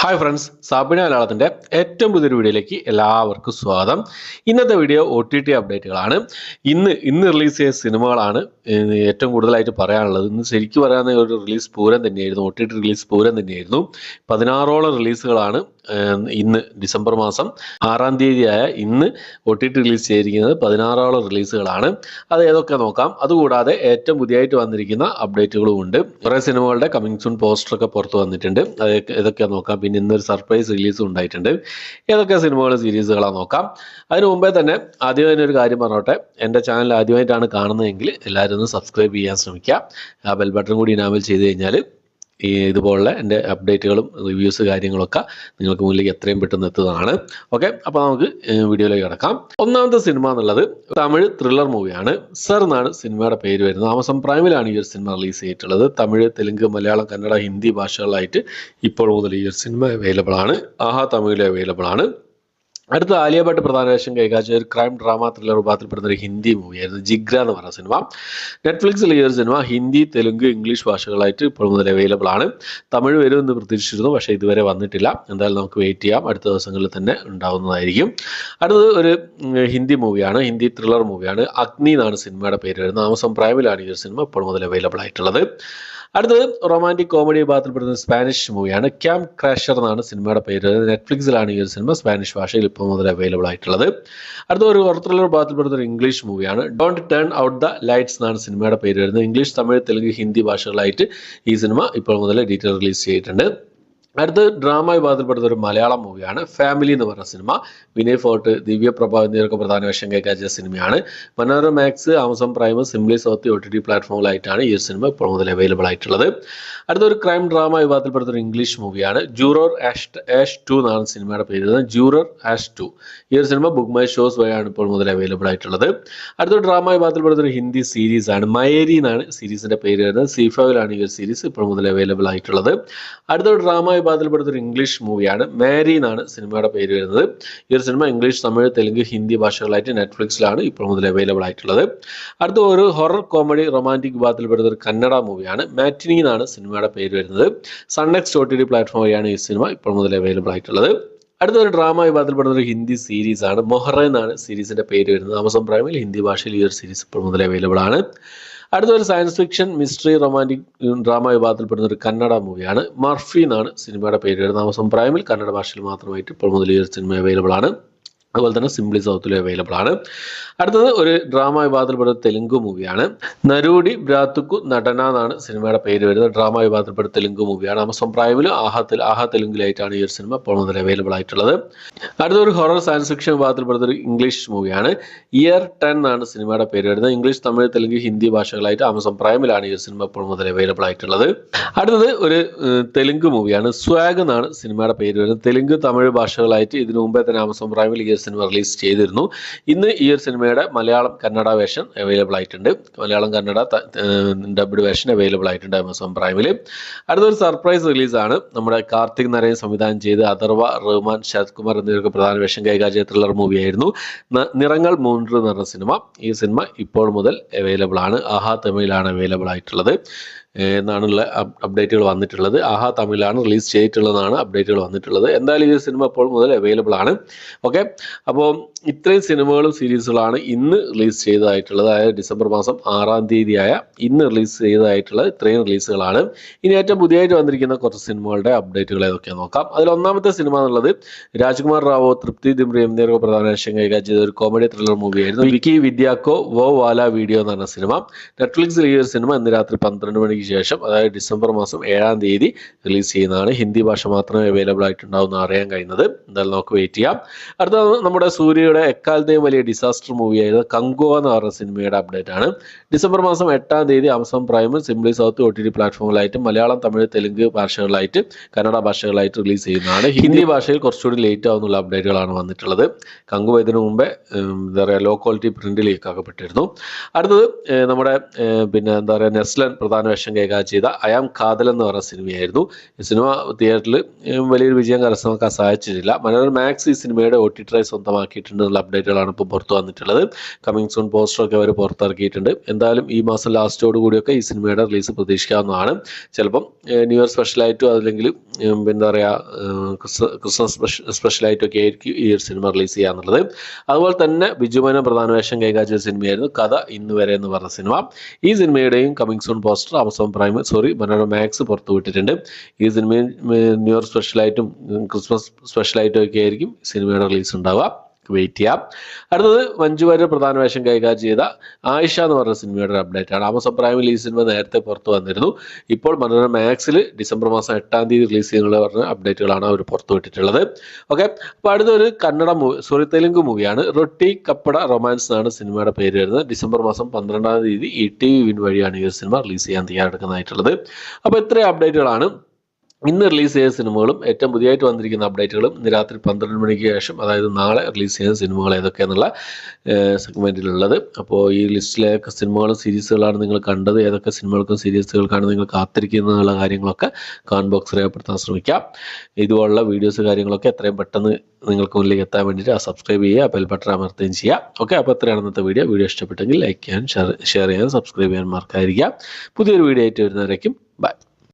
Hi friends, സാബിന മലയാളത്തിൻ്റെ ഏറ്റവും പുതിയൊരു വീഡിയോയിലേക്ക് എല്ലാവർക്കും സ്വാഗതം. ഇന്നത്തെ വീഡിയോ OTT അപ്ഡേറ്റുകളാണ്. ഇന്ന് റിലീസ് ചെയ്ത സിനിമകളാണ് ഏറ്റവും കൂടുതലായിട്ട് പറയാനുള്ളത്. ഇന്ന് ശരിക്കും പറയാവുന്ന ഒരു റിലീസ് പൂരം തന്നെയായിരുന്നു, OTT റിലീസ് പൂരം തന്നെയായിരുന്നു. 16ഓളം റിലീസുകളാണ് ഇന്ന് ഡിസംബർ മാസം 6-ാം തീയതിയായ ഇന്ന് OTT റിലീസ് ചെയ്തിരിക്കുന്നത്. 16ഓളം റിലീസുകളാണ്. അത് ഏതൊക്കെ നോക്കാം. അതുകൂടാതെ ഏറ്റവും പുതിയതായിട്ട് വന്നിരിക്കുന്ന അപ്ഡേറ്റുകളും ഉണ്ട്. കുറേ സിനിമകളുടെ കമ്മിങ് സൂൺ പോസ്റ്ററൊക്കെ പുറത്ത് വന്നിട്ടുണ്ട്. ഏതൊക്കെ നോക്കാം. പിന്നെ ഇന്നൊരു സർപ്രൈസ് റിലീസും ഉണ്ടായിട്ടുണ്ട്. ഏതൊക്കെ സിനിമകൾ സീരീസുകളാണ് നോക്കാം. അതിന് മുമ്പേ തന്നെ ആദ്യം ഒരു കാര്യം പറഞ്ഞോട്ടെ. എൻ്റെ ചാനൽ ആദ്യമായിട്ടാണ് കാണുന്നതെങ്കിൽ എല്ലാവരും ഒന്ന് സബ്സ്ക്രൈബ് ചെയ്യാൻ ശ്രമിക്കുക. ആ ബെൽ ബട്ടൺ കൂടി ഇനാബിൾ ചെയ്ത് കഴിഞ്ഞാൽ ഇതുപോലുള്ള എൻ്റെ അപ്ഡേറ്റുകളും റിവ്യൂസ് കാര്യങ്ങളൊക്കെ നിങ്ങൾക്ക് മുന്നിലേക്ക് എത്രയും പെട്ടെന്ന് എത്തുന്നതാണ്. ഓക്കെ, അപ്പോൾ നമുക്ക് വീഡിയോയിലേക്ക് കിടക്കാം. ഒന്നാമത്തെ സിനിമ എന്നുള്ളത് തമിഴ് ത്രില്ലർ മൂവിയാണ്. സർ എന്നാണ് സിനിമയുടെ പേര് വരുന്നത്. ആമസോൺ പ്രൈമിലാണ് ഈ ഒരു സിനിമ റിലീസ് ചെയ്തിട്ടുള്ളത്. തമിഴ്, തെലുങ്ക്, മലയാളം, കന്നഡ, ഹിന്ദി ഭാഷകളിലായിട്ട് ഇപ്പോൾ മുതൽ ഈ ഒരു സിനിമ അവൈലബിൾ ആണ്. ആഹാ തമിഴിൽ അവൈലബിൾ ആണ്. അടുത്ത ആലിയ ഭട്ട് പ്രധാന വേഷം കൈകാച്ച ഒരു ക്രൈം ഡ്രാമ ത്രില്ലർ വിഭാഗത്തിൽപ്പെടുന്ന ഒരു ഹിന്ദി മൂവിയായിരുന്നു ജിഗ്ര എന്ന് പറയുന്ന സിനിമ. നെറ്റ്ഫ്ലിക്സിൽ ഈ ഒരു സിനിമ ഹിന്ദി, തെലുങ്ക്, ഇംഗ്ലീഷ് ഭാഷകളായിട്ട് ഇപ്പോൾ മുതൽ അവൈലബിൾ ആണ്. തമിഴ് വരുമെന്ന് പ്രതീക്ഷിച്ചിരുന്നു, പക്ഷേ ഇതുവരെ വന്നിട്ടില്ല. എന്തായാലും നമുക്ക് വെയിറ്റ് ചെയ്യാം, അടുത്ത ദിവസങ്ങളിൽ തന്നെ ഉണ്ടാവുന്നതായിരിക്കും. അടുത്തത് ഒരു ഹിന്ദി മൂവിയാണ്, ഹിന്ദി ത്രില്ലർ മൂവിയാണ്. അഗ്നി എന്നാണ് സിനിമയുടെ പേര് വരുന്നത്. ആമസോൺ പ്രൈമിലാണ് ഈ ഒരു സിനിമ ഇപ്പോൾ മുതൽ അവൈലബിൾ ആയിട്ടുള്ളത്. അടുത്തത് റൊമാൻറ്റിക് കോമഡി വിഭാഗത്തിൽപ്പെടുന്ന സ്പാനിഷ് മൂവിയാണ്. ക്യാമ്പ് ക്രാഷർ എന്നാണ് സിനിമയുടെ പേര്. നെറ്റ്ഫ്ലിക്സിലാണ് ഈ ഒരു സിനിമ സ്പാനിഷ് ഭാഷയിൽ ഇപ്പോൾ മുതൽ അവൈലബിൾ ആയിട്ടുള്ളത്. അടുത്ത ഒരു ത്രില്ലർ വിഭാഗത്തിൽപ്പെടുന്ന ഒരു ഇംഗ്ലീഷ് മൂവിയാണ്. Don't turn out the lights എന്നാണ് സിനിമയുടെ പേര് വരുന്നത്. ഇംഗ്ലീഷ്, തമിഴ്, തെലുങ്ക്, ഹിന്ദി ഭാഷകളായിട്ട് ഈ സിനിമ ഇപ്പോൾ മുതൽ ഡീറ്റെയിൽ റിലീസ് ചെയ്തിട്ടുണ്ട്. അടുത്ത് ഡ്രാമ വിഭാഗത്തിൽപ്പെടുന്ന ഒരു മലയാളം മൂവിയാണ് ഫാമിലി എന്ന് പറഞ്ഞ സിനിമ. വിനയ് ഫോർട്ട്, ദിവ്യ പ്രഭ എന്നിവർക്ക് പ്രധാന വേഷം കൈകാച്ച സിനിമയാണ്. Manorama Max, Amazon Prime, Simply South OTT പ്ലാറ്റ്ഫോമിലായിട്ടാണ് ഈ ഒരു സിനിമ ഇപ്പോൾ മുതൽ അവൈലബിൾ ആയിട്ടുള്ളത്. അടുത്തൊരു ക്രൈം ഡ്രാമ വിഭാഗത്തിൽപ്പെടുന്ന ഒരു ഇംഗ്ലീഷ് മൂവിയാണ്. ജൂറർ ആഷ് 2 എന്നാണ് സിനിമയുടെ പേര്. ജൂറർ ആഷ് 2 ഈ ഒരു സിനിമ ബുക്ക് മൈ ഷോസ് വഴിയാണ് ഇപ്പോൾ മുതൽ അവൈലബിൾ ആയിട്ടുള്ളത്. അടുത്തൊരു ഡ്രാമ വിഭാഗത്തിൽപ്പെടുന്ന ഒരു ഹിന്ദി സീരീസ് ആണ്. മയേരി എന്നാണ് സീരീസിന്റെ പേര് വരുന്നത്. C5ലാണ് ഈ ഒരു സീരീസ് ഇപ്പോൾ മുതൽ അവൈലബിൾ ആയിട്ടുള്ളത്. അടുത്തൊരു ഡ്രാമ വിഭാഗത്തിൽപ്പെടുന്ന ഒരു ഇംഗ്ലീഷ് മൂവിയാണ്. മാരി എന്നാണ് സിനിമയുടെ പേര് വരുന്നത്. ഈ ഒരു സിനിമ ഇംഗ്ലീഷ്, തമിഴ്, തെലുങ്ക്, ഹിന്ദി ഭാഷകളായിട്ട് നെറ്റ്ഫ്ലിക്സിലാണ് ഇപ്പോൾ മുതൽ അവൈലബിൾ ആയിട്ടുള്ളത്. അടുത്ത ഒരു ഹൊറർ കോമഡി റൊമാൻറ്റിക് വിഭാഗത്തിൽപ്പെടുന്ന ഒരു കന്നഡ മൂവിയാണ്. മാറ്റിനി എന്നാണ് സിനിമയുടെ പേര് വരുന്നത്. സൺനെക്സ്റ്റ് OTT പ്ലാറ്റ്ഫോം വഴിയാണ് ഈ സിനിമ ഇപ്പോൾ മുതൽ അവൈലബിൾ ആയിട്ടുള്ളത്. അടുത്തൊരു ഡ്രാമ വിഭാഗത്തിൽപ്പെടുന്ന ഒരു ഹിന്ദി സീരീസ് ആണ്. മൊഹറ എന്നാണ് സീരീസിന്റെ പേര് വരുന്നത്. ആമസോൺ പ്രൈമിൽ ഹിന്ദി ഭാഷയിൽ ഈ ഒരു സീരീസ് ഇപ്പോൾ മുതൽ അവൈലബിൾ ആണ്. അടുത്തൊരു science fiction mystery romantic drama വിഭാഗത്തിൽപ്പെടുന്ന ഒരു കന്നഡ മൂവിയാണ്. മർഫി എന്നാണ് സിനിമയുടെ പേര് വരുന്നത്. ആമസോൺ പ്രൈമിൽ കന്നഡ ഭാഷയിൽ മാത്രമായിട്ട് ഇപ്പോൾ മുതൽ ഈ ഒരു സിനിമ അവൈലബിൾ ആണ്. അതുപോലെ തന്നെ സിംപ്ലി സൗത്തിലും അവൈലബിൾ ആണ്. അടുത്തത് ഒരു ഡ്രാമ വിഭാഗത്തിൽപ്പെടുന്ന തെലുങ്ക് മൂവിയാണ്. നരൂഡി ബ്രാത്തുക്കു നടന എന്നാണ് സിനിമയുടെ പേര് വരുന്നത്. ഡ്രാമ വിഭാഗത്തിൽപ്പെടുന്ന തെലുങ്ക് മൂവിയാണ്. ആമസോൺ പ്രൈമിലും ആഹാ തെലുങ്കിലായിട്ടാണ് ഈ ഒരു സിനിമ ഇപ്പോൾ മുതൽ അവൈലബിൾ ആയിട്ടുള്ളത്. അടുത്തൊരു ഹൊറർ സയൻസ് ഫിക്ഷൻ വിഭാഗത്തിൽപ്പെടുന്ന ഒരു ഇംഗ്ലീഷ് മൂവിയാണ്. ഇയർ 10 എന്നാണ് സിനിമയുടെ പേര് വരുന്നത്. ഇംഗ്ലീഷ്, തമിഴ്, തെലുങ്ക്, ഹിന്ദി ഭാഷകളായിട്ട് ആമസോൺ പ്രൈമിലാണ് ഈ ഒരു സിനിമ ഇപ്പോൾ മുതൽ അവൈലബിൾ ആയിട്ടുള്ളത്. അടുത്തത് ഒരു തെലുങ്ക് മൂവിയാണ്. സ്വാഗ് എന്നാണ് സിനിമയുടെ പേര് വരുന്നത്. തെലുങ്ക്, തമിഴ് ഭാഷകളായിട്ട് ഇതിനു മുമ്പേ തന്നെ ആമസോൺ പ്രൈമിൽ ഈ സിനിമ റിലീസ് ചെയ്തിരുന്നു. ഇന്ന് ഈ ഒരു സിനിമയുടെ മലയാളം, കന്നഡ വേർഷൻ അവൈലബിൾ ആയിട്ടുണ്ട്. Malayalam, Kannada dubbed version available ആയിട്ടുണ്ട് ആമസോൺ പ്രൈമിൽ. അടുത്തൊരു സർപ്രൈസ് റിലീസാണ്. നമ്മുടെ കാർത്തിക് നരയൻ സംവിധാനം ചെയ്ത് അഥർവ, റഹ്മാൻ, ശരത് കുമാർ എന്നിവർക്ക് പ്രധാന വേഷം കൈകാച്ച ത്രില്ലർ മൂവിയായിരുന്നു നിറങ്ങൾ 3 എന്ന് പറഞ്ഞ സിനിമ. ഈ സിനിമ ഇപ്പോൾ മുതൽ അവൈലബിൾ ആണ്. ആഹാ തമിഴിലാണ് അവൈലബിൾ ആയിട്ടുള്ളത് എന്നാണുള്ള അപ്ഡേറ്റുകൾ വന്നിട്ടുള്ളത്. ആഹാ തമിഴിലാണ് റിലീസ് ചെയ്തിട്ടുള്ളതാണ് അപ്ഡേറ്റുകൾ വന്നിട്ടുള്ളത്. എന്തായാലും ഈ സിനിമ ഇപ്പോൾ മുതൽ അവൈലബിൾ ആണ്. ഓക്കെ, അപ്പോൾ ഇത്രയും സിനിമകളും സീരീസുകളാണ് ഇന്ന് റിലീസ് ചെയ്തതായിട്ടുള്ളത്. അതായത് ഡിസംബർ മാസം 6-ാം തീയതിയായ ഇന്ന് റിലീസ് ചെയ്തതായിട്ടുള്ള ഇത്രയും റിലീസുകളാണ്. ഇനി ഏറ്റവും പുതിയതായിട്ട് വന്നിരിക്കുന്ന കുറച്ച് സിനിമകളുടെ അപ്ഡേറ്റുകൾ ഏതൊക്കെ നോക്കാം. അതിൽ ഒന്നാമത്തെ സിനിമ എന്നുള്ളത് രാജ്കുമാർ റാവോ, തൃപ്തി ദിംറി എന്നിവർക്ക് പ്രധാന വേഷം കൈകാര്യം ചെയ്ത ഒരു കോമഡി ത്രില്ലർ മൂവിയായിരുന്നു. വിക്കി വിദ്യാക്കോ വോ വാല വീഡിയോ എന്ന് പറഞ്ഞ സിനിമ. നെറ്റ്ഫ്ലിക്സിൽ ഈ ഒരു സിനിമ ഇന്ന് രാത്രി 12 മണിക്ക് ശേഷം, അതായത് ഡിസംബർ മാസം 7-ാം തീയതി റിലീസ് ചെയ്യുന്നതാണ്. ഹിന്ദി ഭാഷ മാത്രമേ അവൈലബിൾ ആയിട്ടുണ്ടാവുന്ന അറിയാൻ കഴിയുന്നത്. എന്തായാലും നമുക്ക് വെയിറ്റ് ചെയ്യാം. അടുത്ത നമ്മുടെ സൂര്യയുടെ എക്കാലത്തെയും വലിയ ഡിസാസ്റ്റർ മൂവിയായിരുന്ന കങ്കോ എന്ന് പറഞ്ഞ സിനിമയുടെ അപ്ഡേറ്റ് ആണ്. ഡിസംബർ മാസം 8-ാം തീയതി ആമസോൺ പ്രൈമും സിംപ്ലി സൗത്ത് OTT പ്ലാറ്റ്ഫോമിലായിട്ട് മലയാളം, തമിഴ്, തെലുങ്ക് ഭാഷകളായിട്ട്, കന്നഡ ഭാഷകളായിട്ട് റിലീസ് ചെയ്യുന്നതാണ്. ഹിന്ദി ഭാഷയിൽ കുറച്ചുകൂടി ലേറ്റ് ആവുന്നുള്ള അപ്ഡേറ്റുകളാണ് വന്നിട്ടുള്ളത്. കങ്കോ ഇതിനു മുമ്പേ എന്താ പറയുക ലോ ക്വാളിറ്റി പ്രിന്റിലേക്ക് ആക്കപ്പെട്ടിരുന്നു. അടുത്തത് നമ്മുടെ നെസ്ലൻ പ്രധാന വേഷം കൈകാര്യം ചെയ്ത ഐ ആം കാതൽ എന്ന് പറഞ്ഞ സിനിമയായിരുന്നു. ഈ സിനിമ തിയേറ്ററിൽ വലിയൊരു വിജയം കരസ്ഥമാക്കാൻ സാധിച്ചിട്ടില്ല. മനോരമ മാക്സ് ഈ സിനിമയുടെ OTT സ്വന്തമാക്കിയിട്ടുണ്ട് എന്നുള്ള അപ്ഡേറ്റുകളാണ് ഇപ്പോൾ പുറത്തു വന്നിട്ടുള്ളത്. കമ്മിങ് സൂൺ പോസ്റ്ററൊക്കെ അവർ പുറത്തിറക്കിയിട്ടുണ്ട്. എന്തായാലും ഈ മാസം ലാസ്റ്റോട് കൂടിയൊക്കെ ഈ സിനിമയുടെ റിലീസ് പ്രതീക്ഷിക്കാവുന്നതാണ്. ചിലപ്പം ന്യൂ ഇയർ സ്പെഷ്യലായിട്ടോ അല്ലെങ്കിൽ എന്താ പറയുക ക്രിസ്മസ് സ്പെഷ്യലായിട്ടോ ഒക്കെ ആയിരിക്കും ഈ ഒരു സിനിമ റിലീസ് ചെയ്യാന്നുള്ളത്. അതുപോലെ തന്നെ ബിജു മേനോൻ പ്രധാന വേഷം കൈകാര്യം ചെയ്ത സിനിമയായിരുന്നു കഥ ഇന്ന് വരെ എന്ന് പറഞ്ഞ സിനിമ. ഈ സിനിമയുടെയും coming soon poster Manorama Max പുറത്തുവിട്ടിട്ടുണ്ട്. ഈ സിനിമയിൽ ന്യൂ ഇയർ സ്പെഷ്യലായിട്ടും ക്രിസ്മസ് സ്പെഷ്യലായിട്ടും ഒക്കെ ആയിരിക്കും സിനിമയുടെ റിലീസ് ഉണ്ടാവുക. വെയിറ്റ് ചെയ്യാം. അടുത്തത് മഞ്ജു വാര്യർ പ്രധാന വേഷം കൈകാര്യം ചെയ്ത ആയിഷ എന്ന് പറഞ്ഞ സിനിമയുടെ ഒരു അപ്ഡേറ്റ് ആണ്. ആമസോൺ പ്രൈമിൽ ഈ സിനിമ നേരത്തെ പുറത്തു വന്നിരുന്നു. ഇപ്പോൾ മനോരമ മാക്സിൽ ഡിസംബർ മാസം 8-ാം തീയതി റിലീസ് ചെയ്യുന്നുള്ള പറഞ്ഞ അപ്ഡേറ്റുകളാണ് അവർ പുറത്തുവിട്ടിട്ടുള്ളത്. ഓക്കെ, അപ്പോൾ അടുത്തൊരു തെലുങ്ക് മൂവിയാണ്. റൊട്ടി കപ്പട റൊമാൻസ് എന്നാണ് സിനിമയുടെ പേര് വരുന്നത്. ഡിസംബർ മാസം 12-ാം തീയതി ETV വിൻ വഴിയാണ് ഈ ഒരു സിനിമ റിലീസ് ചെയ്യാൻ തയ്യാറെടുക്കുന്നതായിട്ടുള്ളത്. അപ്പോൾ ഇത്രയും അപ്ഡേറ്റുകളാണ് ഇന്ന് റിലീസ് ചെയ്ത സിനിമകളും ഏറ്റവും പുതിയതായിട്ട് വന്നിരിക്കുന്ന അപ്ഡേറ്റുകളും ഇന്ന് രാത്രി 12 മണിക്ക് ശേഷം, അതായത് നാളെ റിലീസ് ചെയ്യുന്ന സിനിമകൾ ഏതൊക്കെയാണെന്നുള്ള സെഗ്മെൻറ്റിലുള്ളത്. അപ്പോൾ ഈ ലിസ്റ്റിലേക്ക് സിനിമകളും സീരീസുകളാണ് നിങ്ങൾ കണ്ടത്, ഏതൊക്കെ സിനിമകൾക്കും സീരീസുകൾക്കാണ് നിങ്ങൾ കാത്തിരിക്കുന്നതെന്നുള്ള കാര്യങ്ങളൊക്കെ കമന്റ് ബോക്സിൽ രേഖപ്പെടുത്താൻ ശ്രമിക്കാം. ഇതുപോലുള്ള വീഡിയോസ് കാര്യങ്ങളൊക്കെ എത്രയും പെട്ടെന്ന് നിങ്ങൾക്ക് മുന്നിലേക്ക് എത്താൻ വേണ്ടിയിട്ട് സബ്സ്ക്രൈബ് ചെയ്യുക, ബെൽ ബട്ടൺ അമർത്തുകയും ചെയ്യുക. ഓക്കെ, അപ്പോൾ എത്രയാണ് ഇന്നത്തെ വീഡിയോ ഇഷ്ടപ്പെട്ടെങ്കിൽ ലൈക്ക് ചെയ്യാൻ, ഷെയർ ചെയ്യാൻ, സബ്സ്ക്രൈബ് ചെയ്യാൻ മറക്കാതിരിക്കുക. പുതിയൊരു വീഡിയോ ആയിട്ട് വരുന്നവരേക്കും ബൈ.